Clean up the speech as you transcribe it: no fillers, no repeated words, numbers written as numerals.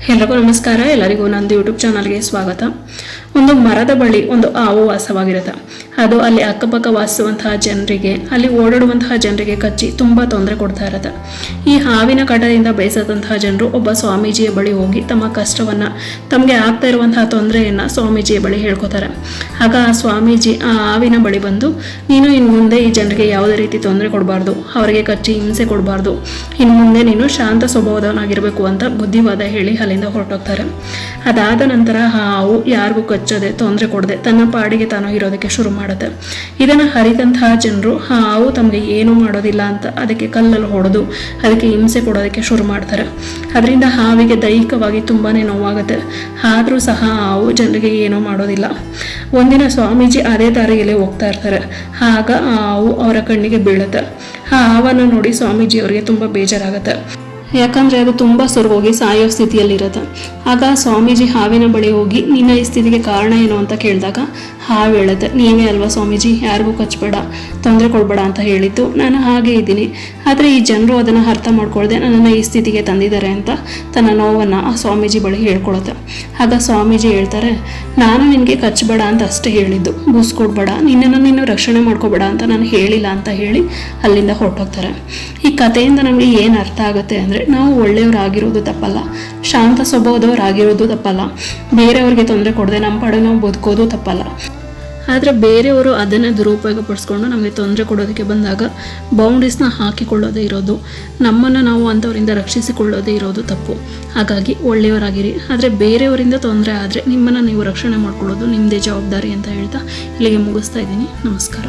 ಎಲ್ಲರಿಗೂ ನಮಸ್ಕಾರ. ಎಲ್ಲರಿಗೂ ನಂದು ಯೂಟ್ಯೂಬ್ ಚಾನಲ್ಗೆ ಸ್ವಾಗತ. ಒಂದು ಮರದ ಬಳಿ ಒಂದು ಹಾವು ವಾಸವಾಗಿರುತ್ತೆ. ಅದು ಅಲ್ಲಿ ಅಕ್ಕಪಕ್ಕ ವಾಸಿಸುವಂತಹ ಜನರಿಗೆ, ಅಲ್ಲಿ ಓಡಾಡುವಂತಹ ಜನರಿಗೆ ಕಚ್ಚಿ ತುಂಬ ತೊಂದರೆ ಕೊಡ್ತಾ ಇರುತ್ತೆ. ಈ ಹಾವಿನ ಕಾಟದಿಂದ ಬೇಸತ್ತಂತಹ ಜನರು ಒಬ್ಬ ಸ್ವಾಮೀಜಿಯ ಬಳಿ ಹೋಗಿ ತಮ್ಮ ಕಷ್ಟವನ್ನು, ತಮಗೆ ಆಗ್ತಾ ಇರುವಂತಹ ತೊಂದರೆಯನ್ನು ಸ್ವಾಮೀಜಿಯ ಬಳಿ ಹೇಳ್ಕೊತಾರೆ. ಆಗ ಆ ಸ್ವಾಮೀಜಿ ಆ ಹಾವಿನ ಬಳಿ ಬಂದು, ನೀನು ಇನ್ನು ಮುಂದೆ ಈ ಜನರಿಗೆ ಯಾವುದೇ ರೀತಿ ತೊಂದರೆ ಕೊಡಬಾರ್ದು, ಅವರಿಗೆ ಕಚ್ಚಿ ಹಿಂಸೆ ಕೊಡಬಾರ್ದು, ಇನ್ನು ಮುಂದೆ ನೀನು ಶಾಂತ ಸ್ವಭಾವದವನಾಗಿರಬೇಕು ಅಂತ ಬುದ್ಧಿವಾದ ಹೇಳಿ ಅಲ್ಲಿಂದ ಹೊರಟೋಗ್ತಾರೆ. ಅದಾದ ನಂತರ ಹಾವು ಯಾರಿಗೂ ಕಚ್ಚದೆ, ತೊಂದರೆ ಕೊಡದೆ ತನ್ನ ಪಾಡಿಗೆ ತಾನು ಇರೋದಕ್ಕೆ ಶುರು ಮಾಡುತ್ತೆ. ಇದನ್ನು ಅರಿತಂತಹ ಜನರು ಹಾವು ತಮಗೆ ಏನೂ ಮಾಡೋದಿಲ್ಲ ಅಂತ ಅದಕ್ಕೆ ಕಲ್ಲಲ್ಲಿ ಹೊಡೆದು ಅದಕ್ಕೆ ಹಿಂಸೆ ಕೊಡೋದಕ್ಕೆ ಶುರು ಮಾಡ್ತಾರೆ. ಅದರಿಂದ ಹಾವಿಗೆ ದೈಹಿಕವಾಗಿ ತುಂಬಾ ನೋವಾಗುತ್ತೆ. ಆದರೂ ಸಹ ಹಾವು ಜನರಿಗೆ ಏನೂ ಮಾಡೋದಿಲ್ಲ. ಒಂದಿನ ಸ್ವಾಮೀಜಿ ಅದೇ ದಾರಿಯಲ್ಲಿ ಹೋಗ್ತಾ ಇರ್ತಾರೆ. ಆಗ ಹಾವು ಅವರ ಕಣ್ಣಿಗೆ ಬೀಳುತ್ತೆ. ಆ ಹಾವನ್ನು ನೋಡಿ ಸ್ವಾಮೀಜಿ ಅವರಿಗೆ ತುಂಬ ಬೇಜಾರಾಗುತ್ತೆ. ಯಾಕಂದರೆ ಅದು ತುಂಬ ಸೊರಗೋಗಿ ಸಾಯೋ ಸ್ಥಿತಿಯಲ್ಲಿರುತ್ತೆ. ಆಗ ಸ್ವಾಮೀಜಿ ಹಾವಿನ ಬಳಿ ಹೋಗಿ, ನಿನ್ನ ಈ ಸ್ಥಿತಿಗೆ ಕಾರಣ ಏನು ಅಂತ ಕೇಳಿದಾಗ ಹಾವು ಹೇಳುತ್ತೆ, ನೀವೇ ಅಲ್ವಾ ಸ್ವಾಮೀಜಿ, ಯಾರಿಗೂ ಕಚ್ಚಬೇಡ, ತೊಂದರೆ ಕೊಡಬೇಡ ಅಂತ ಹೇಳಿದ್ದು, ನಾನು ಹಾಗೆ ಇದ್ದೀನಿ. ಆದರೆ ಈ ಜನರು ಅದನ್ನು ಅರ್ಥ ಮಾಡ್ಕೊಳ್ದೆ ನನ್ನನ್ನು ಈ ಸ್ಥಿತಿಗೆ ತಂದಿದ್ದಾರೆ ಅಂತ ತನ್ನ ನೋವನ್ನು ಆ ಸ್ವಾಮೀಜಿ ಬಳಿ ಹೇಳ್ಕೊಳುತ್ತೆ. ಆಗ ಸ್ವಾಮೀಜಿ ಹೇಳ್ತಾರೆ, ನಾನು ನಿನಗೆ ಕಚ್ಚಬೇಡ ಅಂತ ಅಷ್ಟೇ ಹೇಳಿದ್ದು, ಬೂಸ್ಕೊಡ್ಬೇಡ, ನಿನ್ನನ್ನು ನೀನು ರಕ್ಷಣೆ ಮಾಡ್ಕೋಬೇಡ ಅಂತ ನಾನು ಹೇಳಿಲ್ಲ ಅಂತ ಹೇಳಿ ಅಲ್ಲಿಂದ ಹೊರಟೋಗ್ತಾರೆ. ಈ ಕಥೆಯಿಂದ ನಮಗೆ ಏನು ಅರ್ಥ ಆಗುತ್ತೆ ಅಂದರೆ, ನಾವು ಒಳ್ಳೆಯವರಾಗಿರೋದು ತಪ್ಪಲ್ಲ, ಶಾಂತ ಸ್ವಭಾವದವರಾಗಿರೋದು ತಪ್ಪಲ್ಲ, ಬೇರೆಯವ್ರಿಗೆ ತೊಂದರೆ ಕೊಡದೆ ನಮ್ಮ ಪಾಡಿಗೆ ನಾವು ಬದುಕೋದು ತಪ್ಪಲ್ಲ. ಆದರೆ ಬೇರೆಯವರು ಅದನ್ನೇ ದುರುಪಯೋಗ ಪಡಿಸ್ಕೊಂಡು ನಮಗೆ ತೊಂದರೆ ಕೊಡೋದಕ್ಕೆ ಬಂದಾಗ ಬೌಂಡ್ರೀಸ್ನ ಹಾಕಿಕೊಳ್ಳೋದೇ ಇರೋದು, ನಮ್ಮನ್ನು ನಾವು ಅಂಥವರಿಂದ ರಕ್ಷಿಸಿಕೊಳ್ಳೋದೇ ಇರೋದು ತಪ್ಪು. ಹಾಗಾಗಿ ಒಳ್ಳೆಯವರಾಗಿರಿ. ಆದರೆ ಬೇರೆಯವರಿಂದ ತೊಂದರೆ ಆದರೆ ನಿಮ್ಮನ್ನು ನೀವು ರಕ್ಷಣೆ ಮಾಡ್ಕೊಳ್ಳೋದು ನಿಮ್ಮದೇ ಜವಾಬ್ದಾರಿ ಅಂತ ಹೇಳ್ತಾ ಇಲ್ಲಿಗೆ ಮುಗಿಸ್ತಾ ಇದ್ದೀನಿ. ನಮಸ್ಕಾರ.